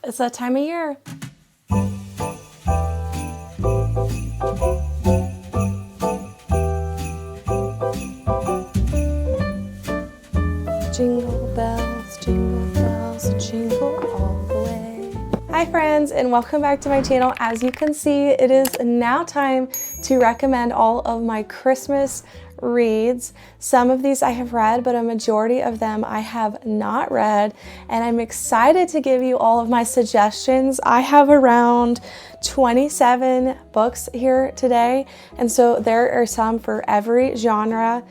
It's that time of year. Jingle bells, jingle all the way. Hi friends, and welcome back to my channel. As you can see, it is now time to recommend all of my Christmas reads. Some of these I have read, but a majority of them I have not read, and I'm excited to give you all of my suggestions. I have around 27 books here today, and so there are some for every genre,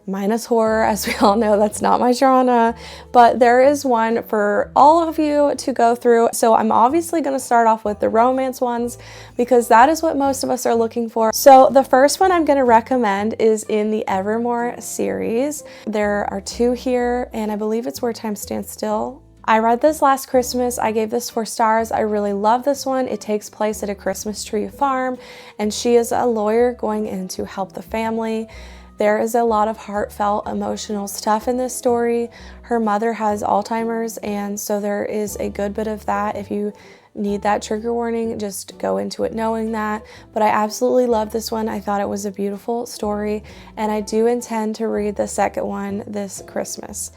minus horror. As we all know, that's not my genre, but there is one for all of you to go through. So I'm obviously going to start off with the romance ones because that is what most of us are looking for. So the first one I'm going to recommend is in the Evermore series. There are two here, and I believe it's Where Time Stands Still. I read this last Christmas. I gave this 4 stars. I really love this one. It takes place at a Christmas tree farm, and she is a lawyer going in to help the family. There is a lot of heartfelt, emotional stuff in this story. Her mother has Alzheimer's, and so there is a good bit of that. If you need that trigger warning, just go into it knowing that. But I absolutely love this one. I thought it was a beautiful story, and I do intend to read the second one this Christmas.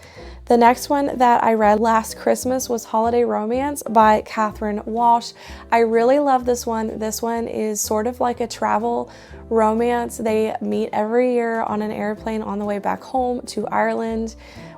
The next one that I read last Christmas was Holiday Romance by Catherine Walsh. I really love this one. This one is sort of like a travel romance. They meet every year on an airplane on the way back home to Ireland,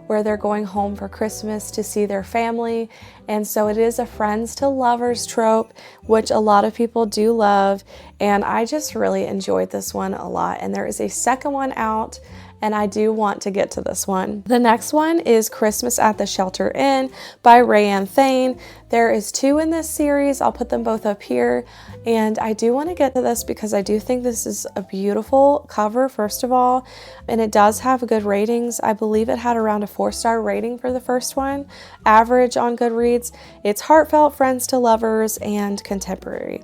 where they're going home for Christmas to see their family. And so it is a friends to lovers trope, which a lot of people do love. And I just really enjoyed this one a lot. And there is a second one out, and I do want to get to this one. The next one is Christmas at the Shelter Inn by Rayanne Thane. There is 2 in this series. I'll put them both up here. And I do want to get to this because I do think this is a beautiful cover, first of all, and it does have good ratings. I believe it had around a 4-star rating for the first one, average on Goodreads. It's heartfelt, friends to lovers, and contemporary.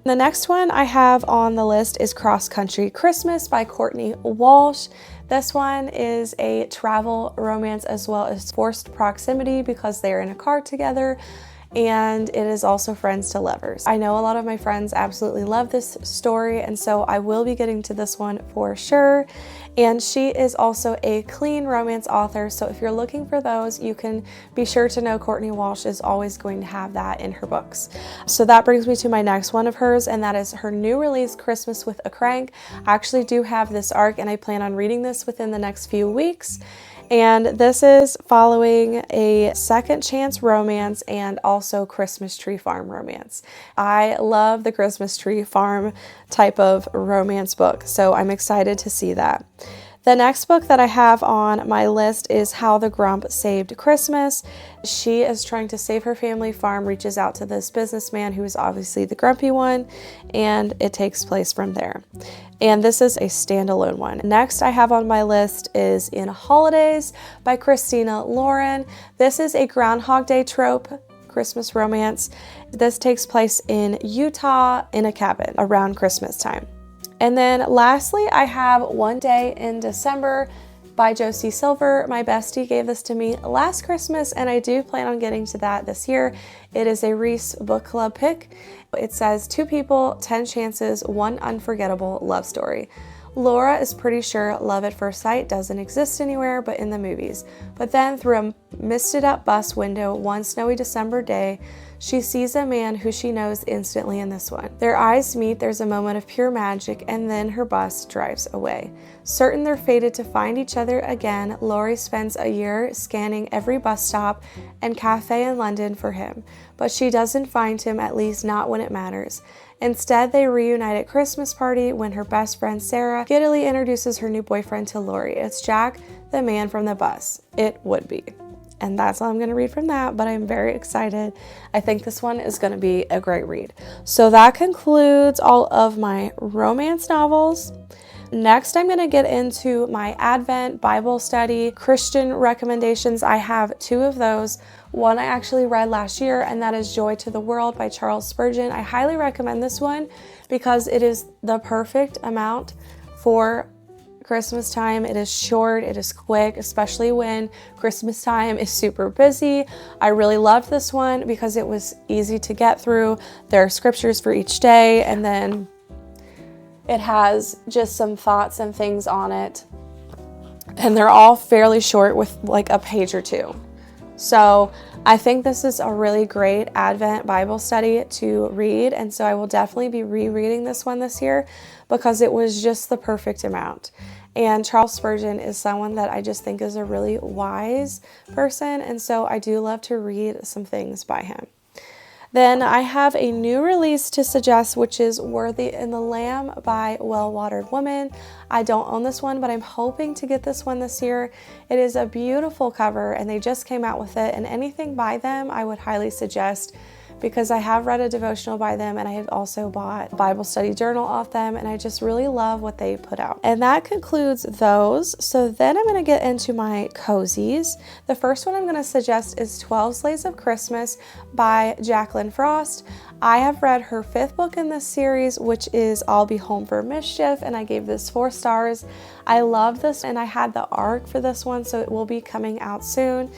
The next one I have on the list is Cross Country Christmas by Courtney Walsh. This one is a travel romance as well as forced proximity because they're in a car together, and it is also friends to lovers. I know a lot of my friends absolutely love this story, and so I will be getting to this one for sure. And she is also a clean romance author, so if you're looking for those, you can be sure to know Courtney Walsh is always going to have that in her books. So that brings me to my next one of hers, and that is her new release, Christmas with a Crank. I actually do have this arc, and I plan on reading this within the next few weeks. And this is following a second chance romance and also Christmas Tree Farm romance. I love the Christmas Tree Farm type of romance book, so I'm excited to see that. The next book that I have on my list is How the Grump Saved Christmas. She is trying to save her family farm, reaches out to this businessman who is obviously the grumpy one, and it takes place from there. And this is a standalone one. Next I have on my list is In Holidays by Christina Lauren. This is a Groundhog Day trope Christmas romance. This takes place in Utah in a cabin around Christmas time. And then lastly, I have One Day in December by Josie Silver. My bestie gave this to me last Christmas, and I do plan on getting to that this year. It is a Reese Book Club pick. It says 2 people, 10 chances, 1 unforgettable love story. Laura is pretty sure love at first sight doesn't exist anywhere but in the movies. But then through a misted up bus window one snowy December day, she sees a man who she knows instantly in this one. Their eyes meet, there's a moment of pure magic, and then her bus drives away. Certain they're fated to find each other again, Laurie spends a year scanning every bus stop and cafe in London for him. But she doesn't find him, at least not when it matters. Instead, they reunite at Christmas party when her best friend Sarah giddily introduces her new boyfriend to Laurie. It's Jack, the man from the bus. It would be. And that's all I'm going to read from that, but I'm very excited. I think this one is going to be a great read. So that concludes all of my romance novels. Next, I'm going to get into my Advent Bible study Christian recommendations. I have 2 of those. One I actually read last year, and that is Joy to the World by Charles Spurgeon. I highly recommend this one because it is the perfect amount for Christmas time. It is short, it is quick, especially when Christmas time is super busy. I really loved this one because it was easy to get through. There are scriptures for each day, and then it has just some thoughts and things on it. And they're all fairly short with like a page or two. So I think this is a really great Advent Bible study to read. And so I will definitely be rereading this one this year because it was just the perfect amount. And Charles Spurgeon is someone that I just think is a really wise person. And so I do love to read some things by him. Then I have a new release to suggest, which is Worthy in the Lamb by Well-Watered Woman. I don't own this one, but I'm hoping to get this one this year. It is a beautiful cover, and they just came out with it, and anything by them I would highly suggest because I have read a devotional by them, and I have also bought a Bible study journal off them, and I just really love what they put out. And that concludes those. So then I'm going to get into my cozies. The first one I'm going to suggest is 12 Sleighs of Christmas by Jacqueline Frost. I have read her 5th book in this series, which is I'll Be Home for Mischief, and I gave this 4 stars. I love this, and I had the ARC for this one, so it will be coming out soon.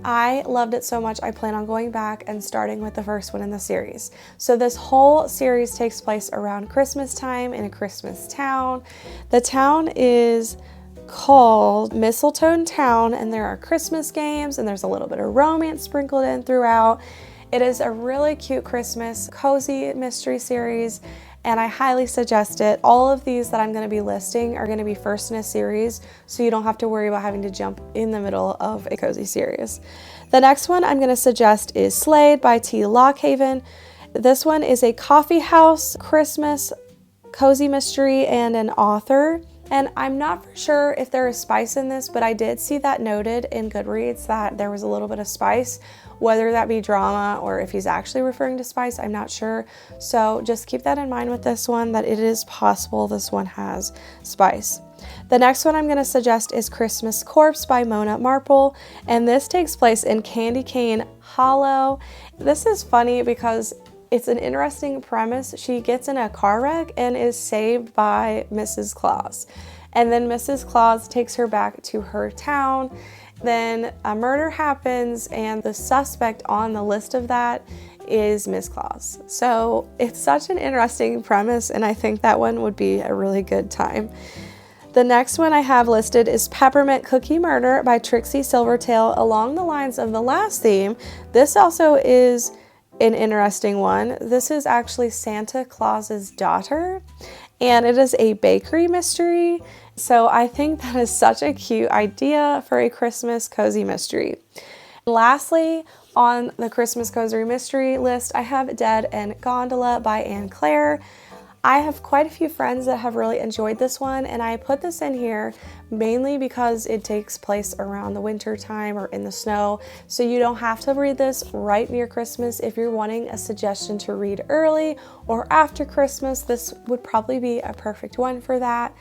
I loved it so much, I plan on going back and starting with the first one in the series. So this whole series takes place around Christmas time in a Christmas town. The town is called Mistletoe Town, and there are Christmas games, and there's a little bit of romance sprinkled in throughout. It is a really cute Christmas cozy mystery series, and I highly suggest it. All of these that I'm going to be listing are going to be first in a series, so you don't have to worry about having to jump in the middle of a cozy series. The next one I'm going to suggest is Slade by T. Lockhaven. This one is a coffee house Christmas cozy mystery and an author. And I'm not for sure if there is spice in this, but I did see that noted in Goodreads that there was a little bit of spice. Whether that be drama or if he's actually referring to spice, I'm not sure. So just keep that in mind with this one, that it is possible this one has spice. The next one I'm going to suggest is Christmas Corpse by Mona Marple, and this takes place in Candy Cane Hollow. This is funny because it's an interesting premise. She gets in a car wreck and is saved by Mrs. Claus. And then Mrs. Claus takes her back to her town. Then a murder happens, and the suspect on the list of that is Miss Claus. So it's such an interesting premise, and I think that one would be a really good time. The next one I have listed is Peppermint Cookie Murder by Trixie Silvertail. Along the lines of the last theme, this also is an interesting one. This is actually Santa Claus's Daughter, and it is a bakery mystery. So I think that is such a cute idea for a Christmas cozy mystery. Lastly, on the Christmas cozy mystery list, I have Dead and Gondola by Anne Claire. I have quite a few friends that have really enjoyed this one, and I put this in here mainly because it takes place around the winter time or in the snow. So you don't have to read this right near Christmas. If you're wanting a suggestion to read early or after Christmas, this would probably be a perfect one for that.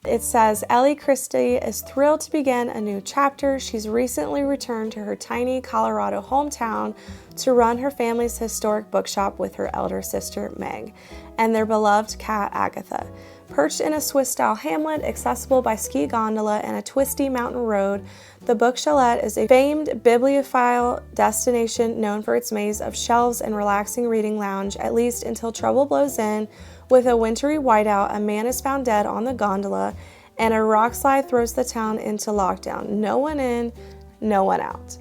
It says, Ellie Christie is thrilled to begin a new chapter. She's recently returned to her tiny Colorado hometown to run her family's historic bookshop with her elder sister, Meg, and their beloved cat, Agatha. Perched in a Swiss-style hamlet, accessible by ski gondola and a twisty mountain road, the Book Chalet is a famed bibliophile destination known for its maze of shelves and relaxing reading lounge, at least until trouble blows in. With a wintry whiteout, a man is found dead on the gondola, and a rock slide throws the town into lockdown. No one in, no one out.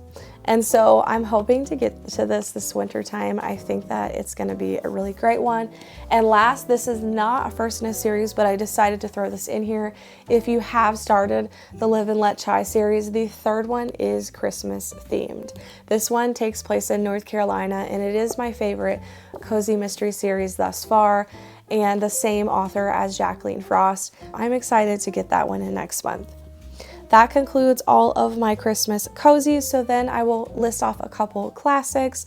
And so I'm hoping to get to this winter time. I think that it's going to be a really great one. And last, this is not a first in a series, but I decided to throw this in here. If you have started the Live and Let Chai series, the third one is Christmas themed. This one takes place in North Carolina, and it is my favorite cozy mystery series thus far, and the same author as Jacqueline Frost. I'm excited to get that one in next month. That concludes all of my Christmas cozies, so then I will list off a couple classics.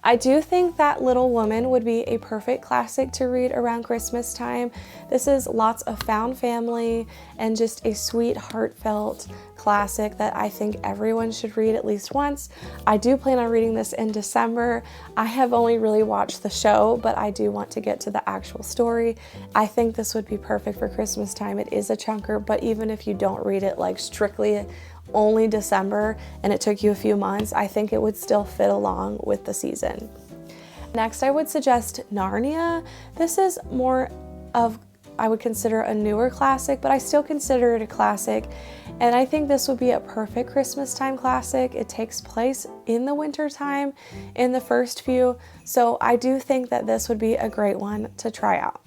I do think that Little Woman would be a perfect classic to read around Christmas time. This is lots of found family and just a sweet, heartfelt classic that I think everyone should read at least once. I do plan on reading this in December. I have only really watched the show, but I do want to get to the actual story. I think this would be perfect for Christmas time. It is a chunker, but even if you don't read it like strictly only December and it took you a few months, I think it would still fit along with the season. Next, I would suggest Narnia. This is more of, I would consider a newer classic, but I still consider it a classic. And I think this would be a perfect Christmas time classic. It takes place in the winter time in the first few. So I do think that this would be a great one to try out.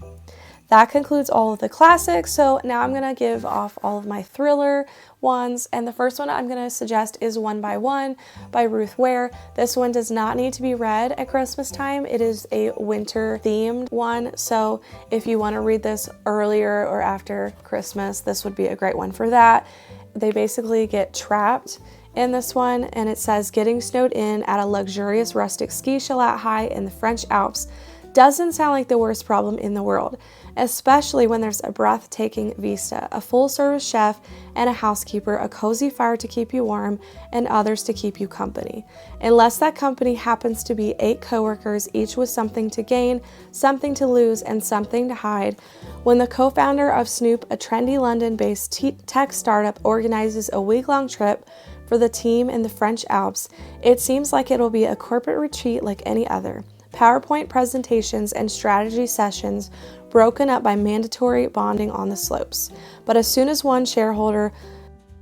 That concludes all of the classics. So now I'm going to give off all of my thriller ones. And the first one I'm going to suggest is One by One by Ruth Ware. This one does not need to be read at Christmas time. It is a winter themed one. So if you want to read this earlier or after Christmas, this would be a great one for that. They basically get trapped in this one, and it says, getting snowed in at a luxurious rustic ski chalet high in the French Alps doesn't sound like the worst problem in the world, especially when there's a breathtaking vista, a full-service chef and a housekeeper, a cozy fire to keep you warm, and others to keep you company. Unless that company happens to be 8 coworkers, each with something to gain, something to lose, and something to hide. When the co-founder of Snoop, a trendy London-based tech startup, organizes a week-long trip for the team in the French Alps, it seems like it'll be a corporate retreat like any other. PowerPoint presentations and strategy sessions broken up by mandatory bonding on the slopes. But as soon as one shareholder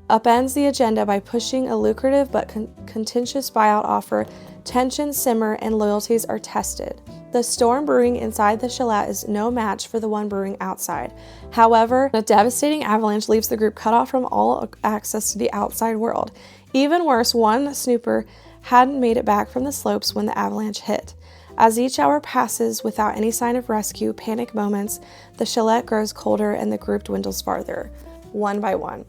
upends the agenda by pushing a lucrative but contentious buyout offer, tensions simmer and loyalties are tested. The storm brewing inside the chalet is no match for the one brewing outside. However, a devastating avalanche leaves the group cut off from all access to the outside world. Even worse, one snooper hadn't made it back from the slopes when the avalanche hit. As each hour passes without any sign of rescue, panic moments, the chalet grows colder and the group dwindles farther, one by one.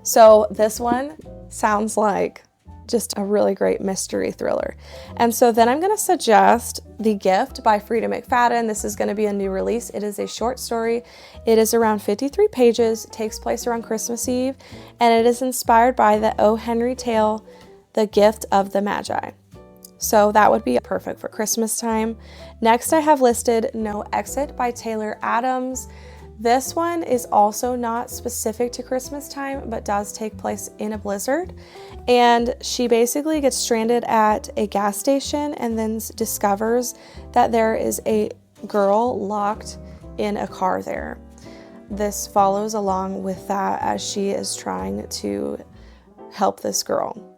So this one sounds like just a really great mystery thriller. And so then I'm going to suggest The Gift by Frida McFadden. This is going to be a new release. It is a short story. It is around 53 pages, takes place around Christmas Eve, and it is inspired by the O. Henry tale, The Gift of the Magi. So that would be perfect for Christmas time. Next, I have listed No Exit by Taylor Adams. This one is also not specific to Christmas time, but does take place in a blizzard. And she basically gets stranded at a gas station and then discovers that there is a girl locked in a car there. This follows along with that as she is trying to help this girl.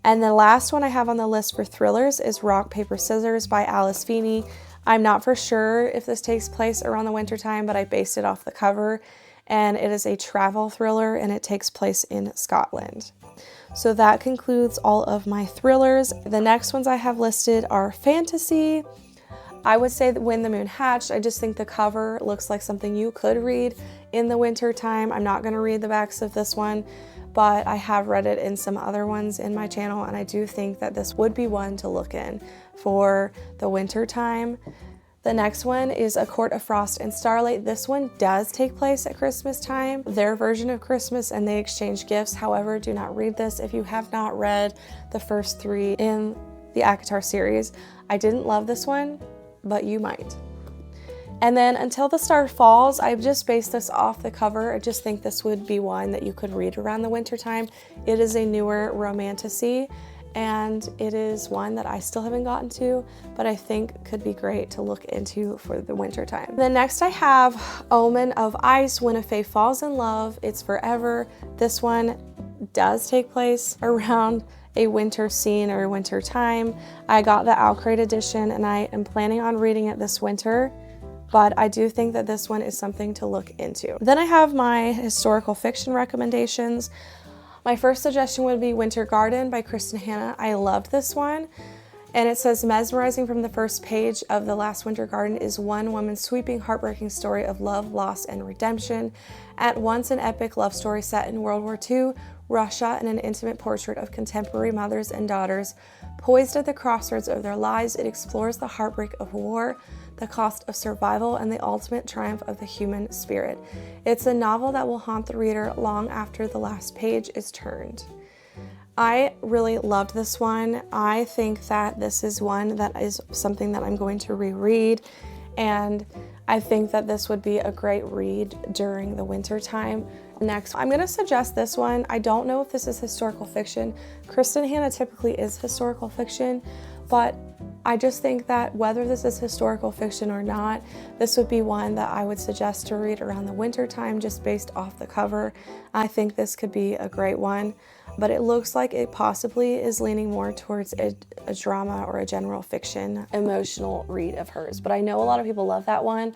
And the last one I have on the list for thrillers is Rock, Paper, Scissors by Alice Feeney. I'm not for sure if this takes place around the winter time, but I based it off the cover, and it is a travel thriller and it takes place in Scotland. So that concludes all of my thrillers. The next ones I have listed are fantasy. I would say that When the Moon Hatched. I just think the cover looks like something you could read in the winter time. I'm not going to read the backs of this one, but I have read it in some other ones in my channel, and I do think that this would be one to look in for the winter time. The next one is A Court of Frost and Starlight. This one does take place at Christmas time, their version of Christmas, and they exchange gifts. However, do not read this if you have not read the first 3 in the ACOTAR series. I didn't love this one, but you might. And then Until the Star Falls, I've just based this off the cover. I just think this would be one that you could read around the winter time. It is a newer romantasy, and it is one that I still haven't gotten to, but I think could be great to look into for the winter time. Then next I have Omen of Ice, When a Fae Falls in Love, It's Forever. This one does take place around a winter scene or winter time. I got the Alcrate edition and I am planning on reading it this winter, but I do think that this one is something to look into. Then I have my historical fiction recommendations. My first suggestion would be Winter Garden by Kristen Hanna. I loved this one. And it says, mesmerizing from the first page of The Last Winter Garden is one woman's sweeping, heartbreaking story of love, loss, and redemption. At once an epic love story set in World War II, Russia, and an intimate portrait of contemporary mothers and daughters. Poised at the crossroads of their lives, it explores the heartbreak of war, the cost of survival, and the ultimate triumph of the human spirit. It's a novel that will haunt the reader long after the last page is turned. I really loved this one. I think that this is one that is something that I'm going to reread, and I think that this would be a great read during the winter time. Next, I'm going to suggest this one. I don't know if this is historical fiction. Kristen Hanna typically is historical fiction, but I just think that whether this is historical fiction or not, this would be one that I would suggest to read around the winter time just based off the cover. I think this could be a great one, but it looks like it possibly is leaning more towards a drama or a general fiction emotional read of hers, but I know a lot of people love that one.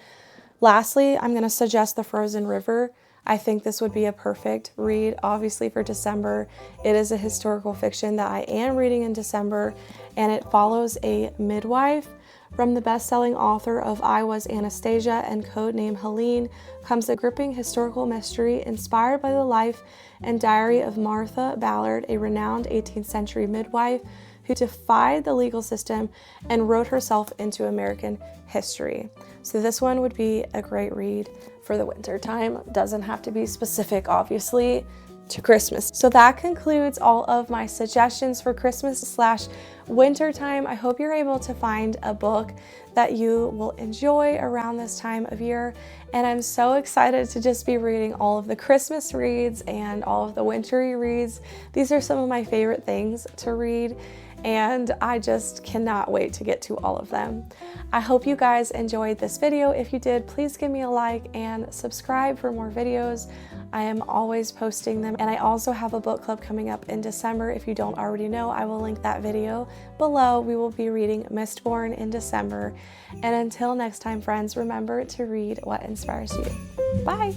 Lastly, I'm going to suggest The Frozen River. I think this would be a perfect read, obviously, for December. It is a historical fiction that I am reading in December, and it follows a midwife. From the best-selling author of I Was Anastasia and Codename Helene comes a gripping historical mystery inspired by the life and diary of Martha Ballard, a renowned 18th century midwife who defied the legal system and wrote herself into American history. So this one would be a great read for the winter time. Doesn't have to be specific, obviously, to Christmas. So that concludes all of my suggestions for Christmas/winter time. I hope you're able to find a book that you will enjoy around this time of year. And I'm so excited to just be reading all of the Christmas reads and all of the wintry reads. These are some of my favorite things to read, and I just cannot wait to get to all of them. I hope you guys enjoyed this video. If you did, please give me a like and subscribe for more videos. I am always posting them, and I also have a book club coming up in December. If you don't already know, I will link that video below. We will be reading Mistborn in December. And until next time, friends, remember to read what inspires you. Bye!